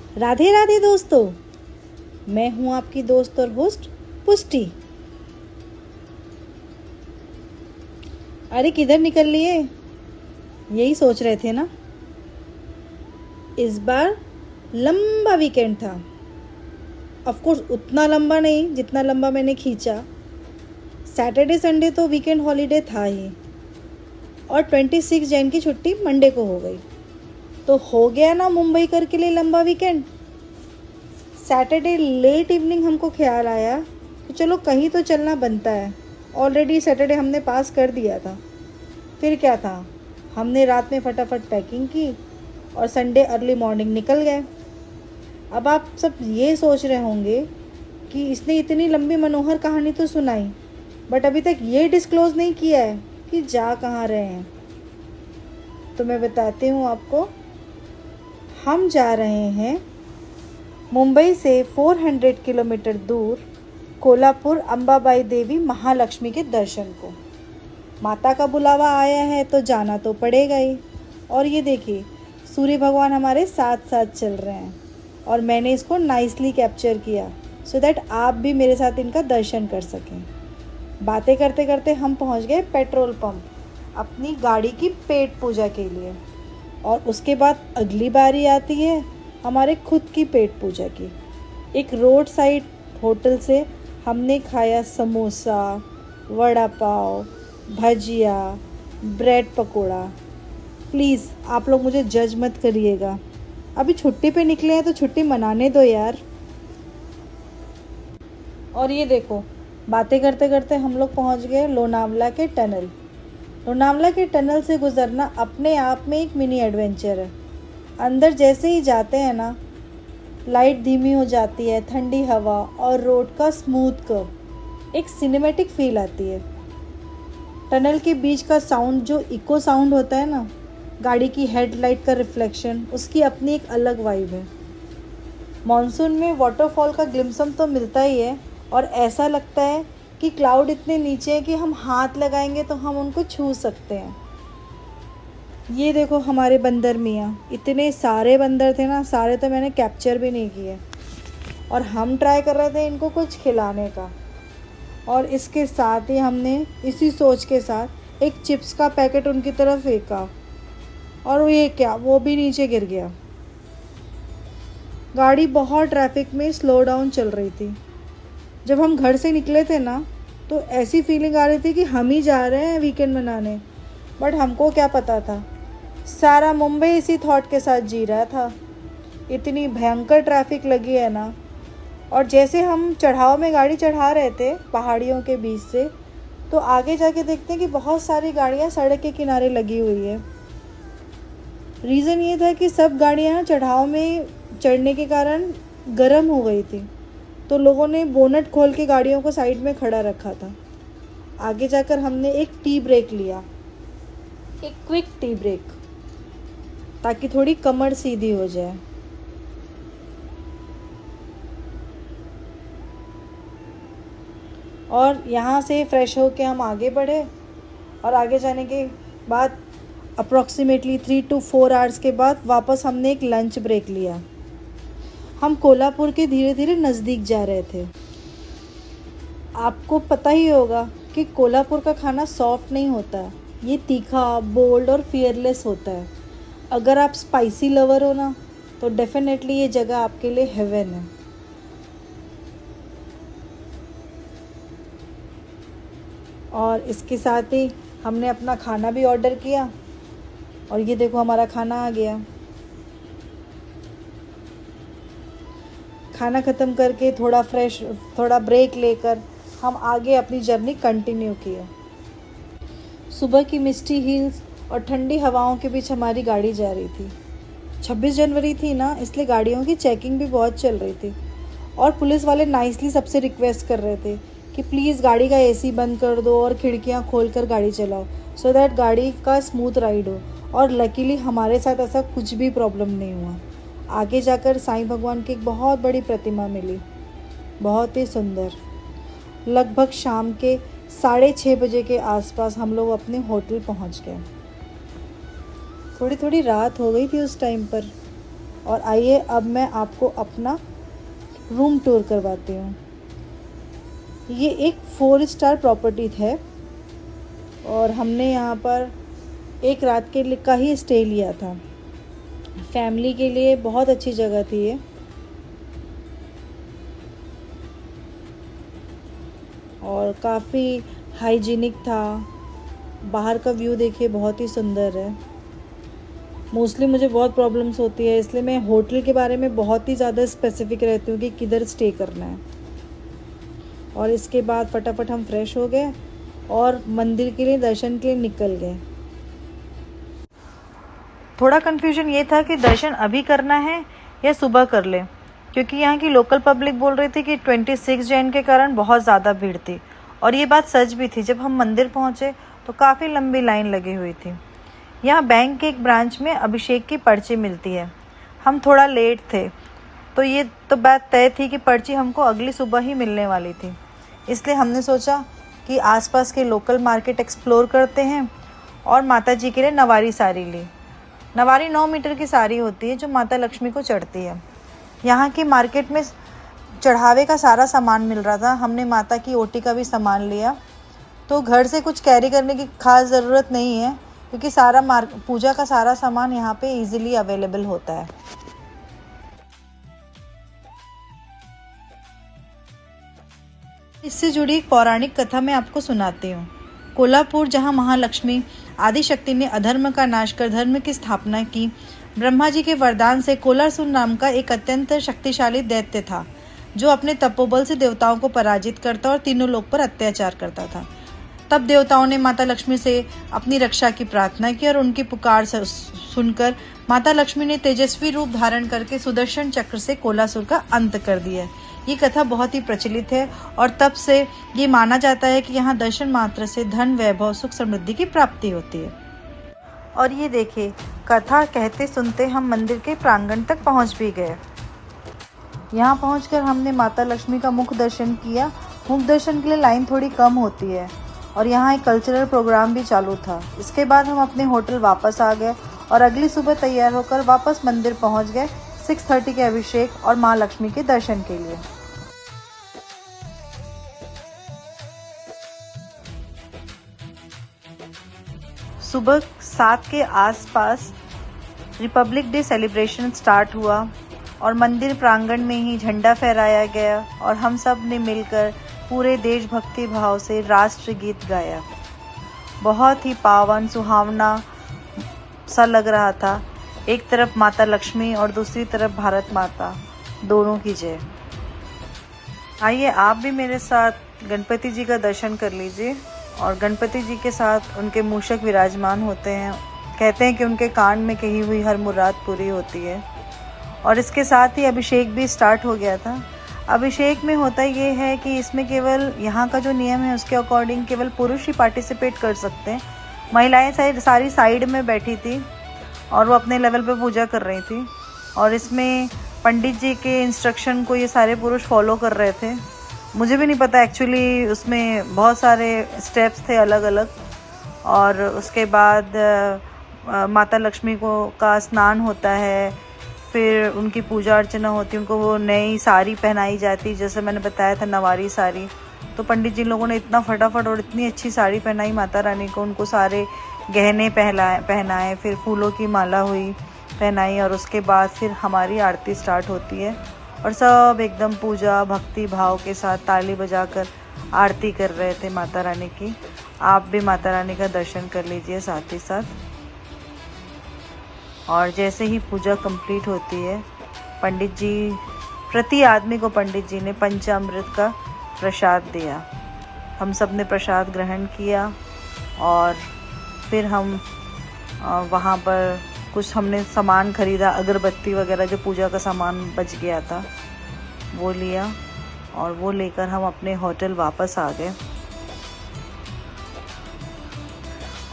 राधे राधे दोस्तों, मैं हूं आपकी दोस्त और होस्ट पुष्टि। अरे किधर निकल लिए? यही सोच रहे थे ना। इस बार लंबा वीकेंड था। ऑफ कोर्स उतना लंबा नहीं जितना लंबा मैंने खींचा। सैटरडे संडे तो वीकेंड हॉलीडे था ही, और 26 जैन की छुट्टी मंडे को हो गई। तो हो गया ना मुंबई कर के लिए लंबा वीकेंड। सैटरडे लेट इवनिंग हमको ख्याल आया कि चलो कहीं तो चलना बनता है। ऑलरेडी सैटरडे हमने पास कर दिया था। फिर क्या था, हमने रात में फटाफट पैकिंग की और संडे अर्ली मॉर्निंग निकल गए। अब आप सब ये सोच रहे होंगे कि इसने इतनी लंबी मनोहर कहानी तो सुनाई, बट अभी तक ये डिस्क्लोज़ नहीं किया है कि जा कहाँ रहे हैं। तो मैं बताती हूँ आपको। हम जा रहे हैं मुंबई से 400 किलोमीटर दूर कोल्हापुर अंबाबाई देवी महालक्ष्मी के दर्शन को। माता का बुलावा आया है तो जाना तो पड़ेगा ही। और ये देखिए, सूर्य भगवान हमारे साथ साथ चल रहे हैं और मैंने इसको नाइसली कैप्चर किया सो दैट आप भी मेरे साथ इनका दर्शन कर सकें। बातें करते करते हम पहुंच गए पेट्रोल पंप अपनी गाड़ी की पेट पूजा के लिए। और उसके बाद अगली बारी आती है हमारे खुद की पेट पूजा की। एक रोड साइड होटल से हमने खाया समोसा, वड़ा पाव, भजिया, ब्रेड पकोड़ा। प्लीज़ आप लोग मुझे जज मत करिएगा, अभी छुट्टी पे निकले हैं तो छुट्टी मनाने दो यार। और ये देखो, बातें करते करते हम लोग पहुंच गए लोनावला के टनल। लोनावला के टनल से गुजरना अपने आप में एक मिनी एडवेंचर है। अंदर जैसे ही जाते हैं ना, लाइट धीमी हो जाती है, ठंडी हवा और रोड का स्मूथ कर्व, एक सिनेमैटिक फील आती है। टनल के बीच का साउंड जो इको साउंड होता है ना, गाड़ी की हेडलाइट का रिफ्लेक्शन, उसकी अपनी एक अलग वाइब है। मॉनसून में वाटरफॉल का ग्लिम्सम तो मिलता ही है, और ऐसा लगता है कि क्लाउड इतने नीचे हैं कि हम हाथ लगाएंगे तो हम उनको छू सकते हैं। ये देखो हमारे बंदर मियाँ, इतने सारे बंदर थे ना, सारे तो मैंने कैप्चर भी नहीं किए। और हम ट्राई कर रहे थे इनको कुछ खिलाने का, और इसके साथ ही हमने इसी सोच के साथ एक चिप्स का पैकेट उनकी तरफ फेंका, और ये क्या, वो भी नीचे गिर गया। गाड़ी बहुत ट्रैफिक में स्लो डाउन चल रही थी। जब हम घर से निकले थे ना, तो ऐसी फीलिंग आ रही थी कि हम ही जा रहे हैं वीकेंड मनाने। बट हमको क्या पता था, सारा मुंबई इसी थॉट के साथ जी रहा था। इतनी भयंकर ट्रैफिक लगी है ना। और जैसे हम चढ़ाव में गाड़ी चढ़ा रहे थे पहाड़ियों के बीच से, तो आगे जाके देखते हैं कि बहुत सारी गाड़ियाँ सड़क के किनारे लगी हुई है। रीज़न ये था कि सब गाड़ियाँ चढ़ाव में चढ़ने के कारण गर्म हो गई थी, तो लोगों ने बोनट खोल के गाड़ियों को साइड में खड़ा रखा था। आगे जाकर हमने एक टी ब्रेक लिया, एक क्विक टी ब्रेक, ताकि थोड़ी कमर सीधी हो जाए। और यहाँ से फ्रेश होके हम आगे बढ़े, और आगे जाने के बाद अप्रॉक्सीमेटली 3 to 4 आवर्स के बाद वापस हमने एक लंच ब्रेक लिया। हम कोल्हापुर के धीरे धीरे नज़दीक जा रहे थे। आपको पता ही होगा कि कोल्हापुर का खाना सॉफ्ट नहीं होता है, ये तीखा, बोल्ड और फियरलेस होता है। अगर आप स्पाइसी लवर हो ना, तो डेफिनेटली ये जगह आपके लिए हेवन है। और इसके साथ ही हमने अपना खाना भी ऑर्डर किया, और ये देखो हमारा खाना आ गया। खाना ख़त्म करके थोड़ा ब्रेक लेकर हम आगे अपनी जर्नी कंटिन्यू किए। सुबह की मिस्टी हिल्स और ठंडी हवाओं के बीच हमारी गाड़ी जा रही थी। 26 जनवरी थी ना, इसलिए गाड़ियों की चेकिंग भी बहुत चल रही थी, और पुलिस वाले नाइसली सबसे रिक्वेस्ट कर रहे थे कि प्लीज़ गाड़ी का एसी बंद कर दो और खिड़कियां खोलकर गाड़ी चलाओ, सो दैट गाड़ी का स्मूथ राइड हो। और लकीली हमारे साथ ऐसा कुछ भी प्रॉब्लम नहीं हुआ। आगे जाकर साईं भगवान की एक बहुत बड़ी प्रतिमा मिली, बहुत ही सुंदर। लगभग शाम के 6:30 बजे के आसपास हम लोग अपने होटल पहुंच गए। थोड़ी थोड़ी रात हो गई थी उस टाइम पर, और आइए अब मैं आपको अपना रूम टूर करवाती हूँ। ये एक 4 स्टार प्रॉपर्टी है और हमने यहाँ पर एक रात के का ही स्टे लिया था। फैमिली के लिए बहुत अच्छी जगह थी ये। और काफ़ी हाइजीनिक था। बाहर का व्यू देखिए, बहुत ही सुंदर है। मोस्टली मुझे बहुत प्रॉब्लम्स होती है, इसलिए मैं होटल के बारे में बहुत ही ज़्यादा स्पेसिफिक रहती हूँ कि किधर स्टे करना है। और इसके बाद फटाफट हम फ्रेश हो गए और मंदिर के लिए दर्शन के लिए निकल गए। थोड़ा कन्फ्यूजन ये था कि दर्शन अभी करना है या सुबह कर ले, क्योंकि यहाँ की लोकल पब्लिक बोल रही थी कि 26 जैन के कारण बहुत ज़्यादा भीड़ थी। और ये बात सच भी थी। जब हम मंदिर पहुँचे तो काफ़ी लंबी लाइन लगी हुई थी। यहाँ बैंक के एक ब्रांच में अभिषेक की पर्ची मिलती है। हम थोड़ा लेट थे तो ये तो बात तय थी कि पर्ची हमको अगली सुबह ही मिलने वाली थी। इसलिए हमने सोचा कि आसपास के लोकल मार्केट एक्सप्लोर करते हैं और माता जी के लिए नवारी साड़ी ली। नवारी 9 मीटर की साड़ी होती है जो माता लक्ष्मी को चढ़ती है। यहाँ की मार्केट में चढ़ावे का सारा सामान मिल रहा था। हमने माता की ओटी का भी सामान लिया। तो घर से कुछ कैरी करने की खास ज़रूरत नहीं है, क्योंकि सारा पूजा का सारा सामान यहाँ पे इजीली अवेलेबल होता है। इससे जुड़ी एक पौराणिक कथा मैं आपको सुनाती हूँ। कोल्हापुर, जहाँ महालक्ष्मी आदिशक्ति ने अधर्म का नाश कर धर्म की स्थापना की, ब्रह्मा जी के वरदान से कोलासुर नाम का एक अत्यंत शक्तिशाली दैत्य था, जो अपने तपोबल से देवताओं को पराजित करता और तीनों लोक पर अत्याचार करता था। तब देवताओं ने माता लक्ष्मी से अपनी रक्षा की प्रार्थना की और उनकी पुकार सुनकर माता लक्ष्मी ने तेजस्वी रूप धारण करके सुदर्शन चक्र से कोलासुर का अंत कर दिया। ये कथा बहुत ही प्रचलित है और तब से ये माना जाता है कि यहाँ दर्शन मात्र से धन, वैभव, सुख, समृद्धि की प्राप्ति होती है। और ये देखिए, कथा कहते सुनते हम मंदिर के प्रांगण तक पहुँच भी गए। यहाँ पहुँचकर हमने माता लक्ष्मी का मुख दर्शन किया। मुख दर्शन के लिए लाइन थोड़ी कम होती है और यहाँ एक कल्चरल प्रोग्राम भी चालू था। इसके बाद हम अपने होटल वापस आ गए और अगली सुबह तैयार होकर वापस मंदिर पहुँच गए 6:30 के अभिषेक और माँ लक्ष्मी के दर्शन के लिए। सुबह 7 के आसपास रिपब्लिक डे सेलिब्रेशन स्टार्ट हुआ और मंदिर प्रांगण में ही झंडा फहराया गया और हम सब ने मिलकर पूरे देशभक्ति भाव से राष्ट्र गीत गाया। बहुत ही पावन, सुहावना सा लग रहा था। एक तरफ माता लक्ष्मी और दूसरी तरफ भारत माता, दोनों की जय। आइए आप भी मेरे साथ गणपति जी का दर्शन कर लीजिए। और गणपति जी के साथ उनके मूषक विराजमान होते हैं। कहते हैं कि उनके कान में कही हुई हर मुराद पूरी होती है। और इसके साथ ही अभिषेक भी स्टार्ट हो गया था। अभिषेक में होता ये है कि इसमें केवल यहाँ का जो नियम है उसके अकॉर्डिंग केवल पुरुष ही पार्टिसिपेट कर सकते हैं। महिलाएं सारी साइड में बैठी थी और वो अपने लेवल पे पूजा कर रही थी। और इसमें पंडित जी के इंस्ट्रक्शन को ये सारे पुरुष फॉलो कर रहे थे। मुझे भी नहीं पता एक्चुअली, उसमें बहुत सारे स्टेप्स थे अलग अलग। और उसके बाद माता लक्ष्मी को का स्नान होता है, फिर उनकी पूजा अर्चना होती है। उनको वो नई साड़ी पहनाई जाती, जैसे मैंने बताया था नवारी साड़ी। तो पंडित जी लोगों ने इतना फटाफट और इतनी अच्छी साड़ी पहनाई माता रानी को। उनको सारे गहने पहनाए, फिर फूलों की माला हुई पहनाई और उसके बाद फिर हमारी आरती स्टार्ट होती है। और सब एकदम पूजा भक्ति भाव के साथ ताली बजाकर आरती कर रहे थे माता रानी की। आप भी माता रानी का दर्शन कर लीजिए साथ ही साथ। और जैसे ही पूजा कंप्लीट होती है, पंडित जी, प्रति आदमी को पंडित जी ने पंचामृत का प्रसाद दिया। हम सब ने प्रसाद ग्रहण किया और फिर हम वहाँ पर कुछ हमने सामान ख़रीदा, अगरबत्ती वगैरह जो पूजा का सामान बच गया था वो लिया और वो लेकर हम अपने होटल वापस आ गए।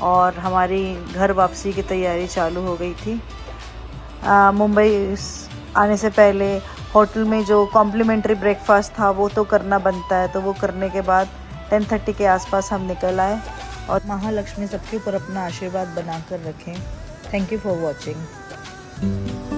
और हमारी घर वापसी की तैयारी चालू हो गई थी। मुंबई आने से पहले होटल में जो कॉम्प्लीमेंट्री ब्रेकफास्ट था वो तो करना बनता है, तो वो करने के बाद 10:30 के आसपास हम निकल आए। और महालक्ष्मी सबके ऊपर अपना आशीर्वाद बनाकर रखें। Thank you for watching.